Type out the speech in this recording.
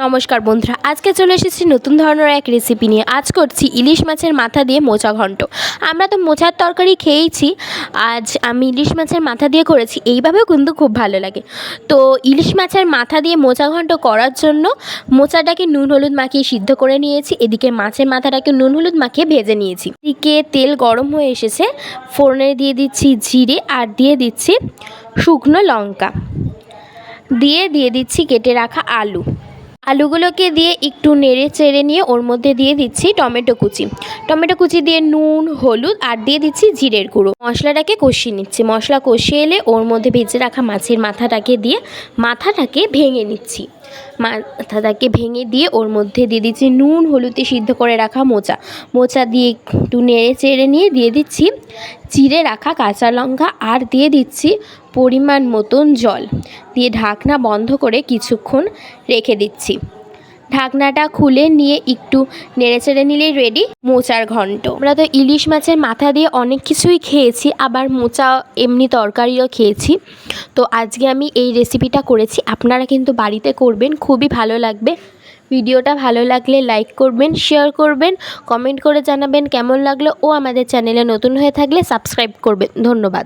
নমস্কার বন্ধুরা, আজকে চলে এসেছি নতুন ধরনের এক রেসিপি নিয়ে। আজ করছি ইলিশ মাছের মাথা দিয়ে মোচা ঘন্ট। আমরা তো মোচার তরকারি খেয়েইছি, আজ আমি ইলিশ মাছের মাথা দিয়ে করেছি। এইভাবেও কিন্তু খুব ভালো লাগে। তো ইলিশ মাছের মাথা দিয়ে মোচা ঘন্ট করার জন্য মোচাটাকে নুন হলুদ মাখিয়ে সিদ্ধ করে নিয়েছি, এদিকে মাছের মাথাটাকে নুন হলুদ মাখিয়ে ভেজে নিয়েছি। এদিকে তেল গরম হয়ে এসেছে, ফোড়নে দিয়ে দিচ্ছি জিরে আর দিয়ে দিচ্ছি শুকনো লঙ্কা, দিয়ে দিচ্ছি কেটে রাখা আলুগুলোকে দিয়ে একটু নেড়ে চেড়ে নিয়ে ওর মধ্যে দিয়ে দিচ্ছি টমেটো কুচি দিয়ে নুন হলুদ আর দিয়ে দিচ্ছি জিরের গুঁড়ো। মশলাটাকে কষিয়ে নিচ্ছি। মশলা কষিয়ে এলে ওর মধ্যে ভেজে রাখা মাছের মাথাটাকে দিয়ে মাথাটাকে ভেঙে নিচ্ছি। মাথাটাকে ভেঙে দিয়ে ওর মধ্যে দিয়ে দিচ্ছি নুন হলুদে সিদ্ধ করে রাখা মোচা দিয়ে একটু নেড়ে চেড়ে নিয়ে দিয়ে দিচ্ছি চিড়ে রাখা কাঁচা লঙ্কা আর দিয়ে দিচ্ছি পরিমাণ মতন জল দিয়ে ঢাকনা বন্ধ করে কিছুক্ষণ রেখে দিচ্ছি। ঢাকনাটা খুলে নিয়ে একটু নেড়েচেড়ে নিলেই রেডি মোচার ঘন্ট। আমরা তো ইলিশ মাছের মাথা দিয়ে অনেক কিছুই খেয়েছি, আবার মোচা এমনি তরকারিও খেয়েছি। তো আজকে আমি এই রেসিপিটা করেছি, আপনারা কিন্তু বাড়িতে করবেন, খুবই ভালো লাগবে। ভিডিওটা ভালো লাগলে লাইক করবেন, শেয়ার করবেন, কমেন্ট করে জানাবেন কেমন লাগলো, ও আমাদের চ্যানেলে নতুন হয়ে থাকলে সাবস্ক্রাইব করবেন। ধন্যবাদ।